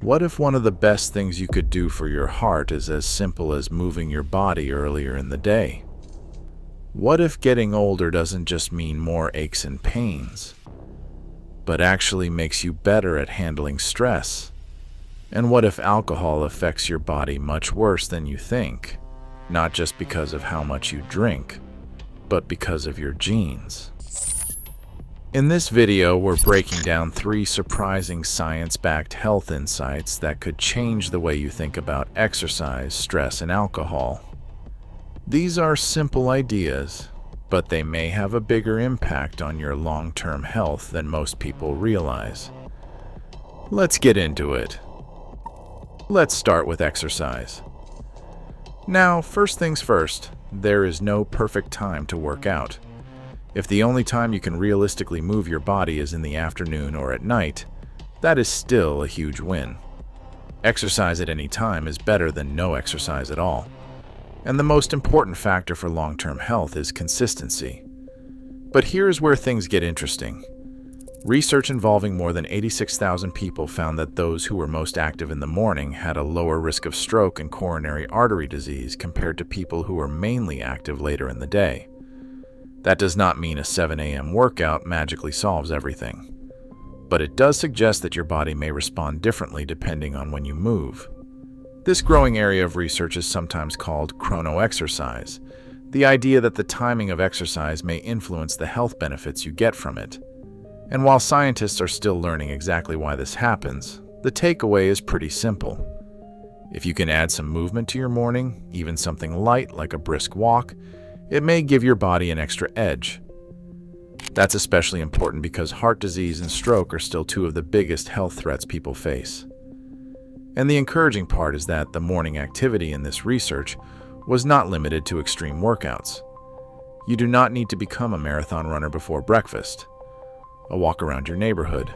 What if one of the best things you could do for your heart is as simple as moving your body earlier in the day? What if getting older doesn't just mean more aches and pains, but actually makes you better at handling stress? And what if alcohol affects your body much worse than you think, not just because of how much you drink, but because of your genes? In this video, we're breaking down 3 surprising science-backed health insights that could change the way you think about exercise, stress, and alcohol. These are simple ideas, but they may have a bigger impact on your long-term health than most people realize. Let's get into it. Let's start with exercise. Now, first things first, there is no perfect time to work out. If the only time you can realistically move your body is in the afternoon or at night, that is still a huge win. Exercise at any time is better than no exercise at all. And the most important factor for long-term health is consistency. But here's where things get interesting. Research involving more than 86,000 people found that those who were most active in the morning had a lower risk of stroke and coronary artery disease compared to people who were mainly active later in the day. That does not mean a 7 a.m. workout magically solves everything, but it does suggest that your body may respond differently depending on when you move. This growing area of research is sometimes called chronoexercise, the idea that the timing of exercise may influence the health benefits you get from it. And while scientists are still learning exactly why this happens, the takeaway is pretty simple. If you can add some movement to your morning, even something light like a brisk walk, it may give your body an extra edge. That's especially important because heart disease and stroke are still 2 of the biggest health threats people face. And the encouraging part is that the morning activity in this research was not limited to extreme workouts. You do not need to become a marathon runner before breakfast. A walk around your neighborhood,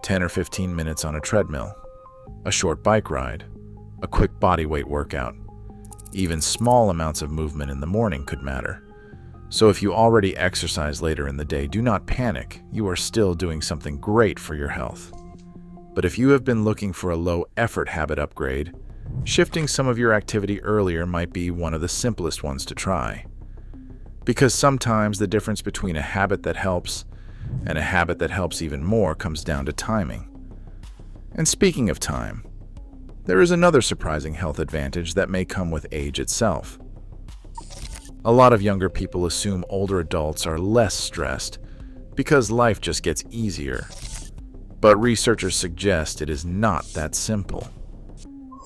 10 or 15 minutes on a treadmill, a short bike ride, a quick body weight workout. Even small amounts of movement in the morning could matter. So if you already exercise later in the day, do not panic. You are still doing something great for your health. But if you have been looking for a low-effort habit upgrade, shifting some of your activity earlier might be one of the simplest ones to try. Because sometimes the difference between a habit that helps and a habit that helps even more comes down to timing. And speaking of time, there is another surprising health advantage that may come with age itself. A lot of younger people assume older adults are less stressed because life just gets easier. But researchers suggest it is not that simple.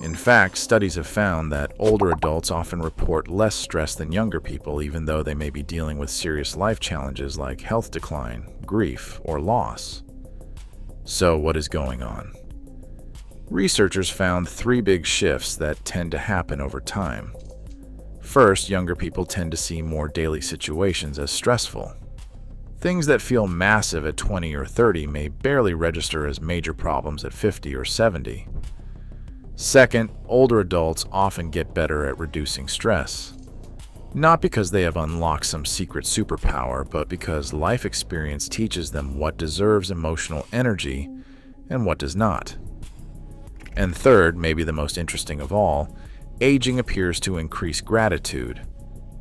In fact, studies have found that older adults often report less stress than younger people, even though they may be dealing with serious life challenges like health decline, grief, or loss. So what is going on? Researchers found 3 big shifts that tend to happen over time. First, younger people tend to see more daily situations as stressful. Things that feel massive at 20 or 30 may barely register as major problems at 50 or 70. Second, older adults often get better at reducing stress. Not because they have unlocked some secret superpower, but because life experience teaches them what deserves emotional energy and what does not. And third, maybe the most interesting of all, aging appears to increase gratitude,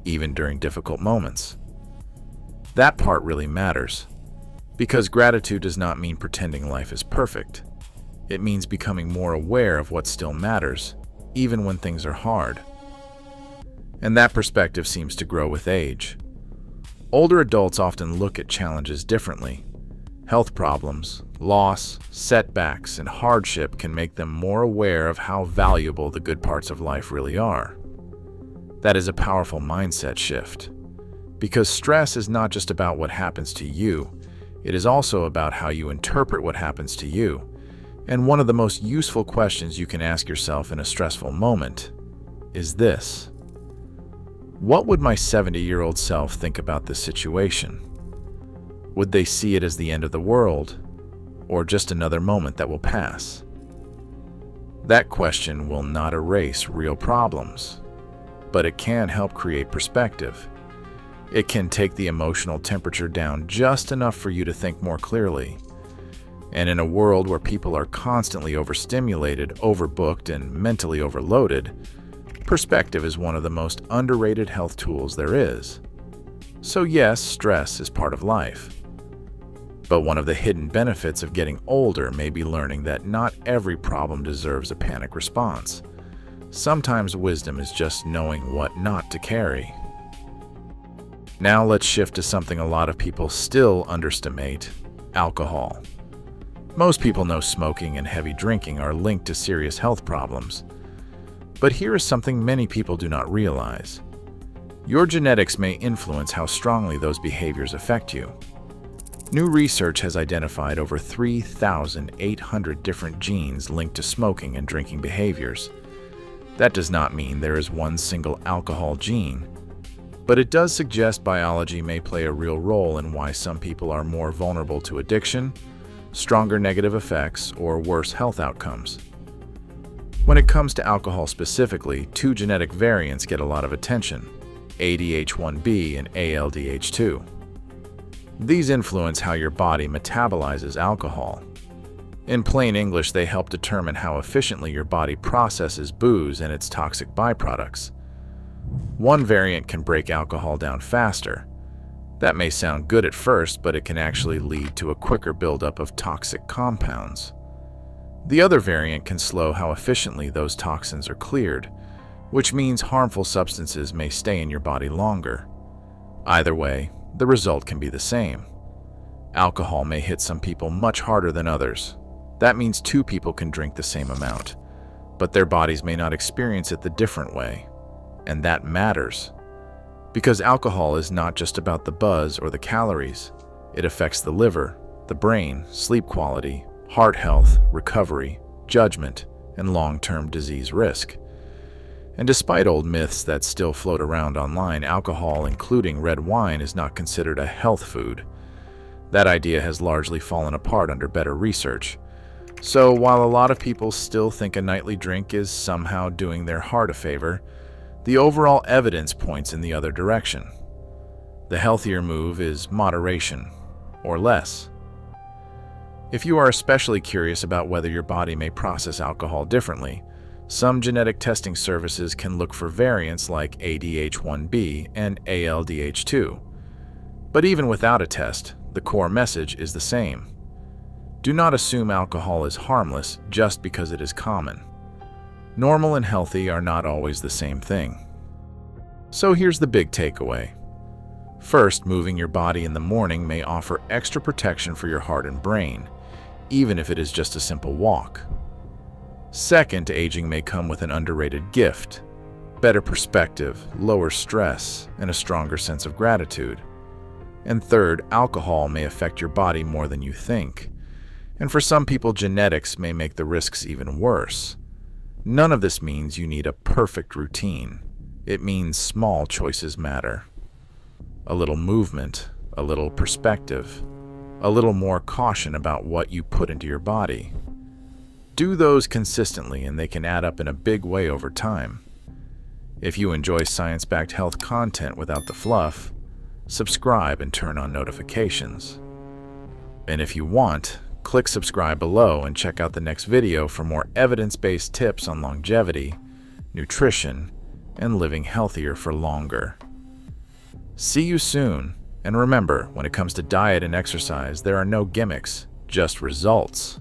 even during difficult moments. That part really matters, because gratitude does not mean pretending life is perfect. It means becoming more aware of what still matters, even when things are hard. And that perspective seems to grow with age. Older adults often look at challenges differently. Health problems, loss, setbacks, and hardship can make them more aware of how valuable the good parts of life really are. That is a powerful mindset shift. Because stress is not just about what happens to you, it is also about how you interpret what happens to you. And one of the most useful questions you can ask yourself in a stressful moment is this: what would my 70-year-old self think about this situation? Would they see it as the end of the world, or just another moment that will pass? That question will not erase real problems, but it can help create perspective. It can take the emotional temperature down just enough for you to think more clearly. And in a world where people are constantly overstimulated, overbooked, and mentally overloaded, perspective is one of the most underrated health tools there is. So yes, stress is part of life. But one of the hidden benefits of getting older may be learning that not every problem deserves a panic response. Sometimes wisdom is just knowing what not to carry. Now let's shift to something a lot of people still underestimate: alcohol. Most people know smoking and heavy drinking are linked to serious health problems. But here is something many people do not realize. Your genetics may influence how strongly those behaviors affect you. New research has identified over 3,800 different genes linked to smoking and drinking behaviors. That does not mean there is one single alcohol gene, but it does suggest biology may play a real role in why some people are more vulnerable to addiction, stronger negative effects, or worse health outcomes. When it comes to alcohol specifically, two genetic variants get a lot of attention: ADH1B and ALDH2. These influence how your body metabolizes alcohol. In plain English, they help determine how efficiently your body processes booze and its toxic byproducts. One variant can break alcohol down faster. That may sound good at first, but it can actually lead to a quicker buildup of toxic compounds. The other variant can slow how efficiently those toxins are cleared, which means harmful substances may stay in your body longer. Either way, the result can be the same. Alcohol may hit some people much harder than others. That means two people can drink the same amount, but their bodies may not experience it the different way. And that matters. Because alcohol is not just about the buzz or the calories. It affects the liver, the brain, sleep quality, heart health, recovery, judgment, and long-term disease risk. And despite old myths that still float around online, alcohol, including red wine, is not considered a health food. That idea has largely fallen apart under better research. So while a lot of people still think a nightly drink is somehow doing their heart a favor, the overall evidence points in the other direction. The healthier move is moderation, or less. If you are especially curious about whether your body may process alcohol differently, some genetic testing services can look for variants like ADH1B and ALDH2. But even without a test, the core message is the same. Do not assume alcohol is harmless just because it is common. Normal and healthy are not always the same thing. So here's the big takeaway. First, moving your body in the morning may offer extra protection for your heart and brain, even if it is just a simple walk. Second, aging may come with an underrated gift: better perspective, lower stress, and a stronger sense of gratitude. And third, alcohol may affect your body more than you think. And for some people, genetics may make the risks even worse. None of this means you need a perfect routine. It means small choices matter. A little movement, a little perspective, a little more caution about what you put into your body. Do those consistently and they can add up in a big way over time. If you enjoy science-backed health content without the fluff, subscribe and turn on notifications. And if you want, click subscribe below and check out the next video for more evidence-based tips on longevity, nutrition, and living healthier for longer. See you soon, and remember, when it comes to diet and exercise, there are no gimmicks, just results.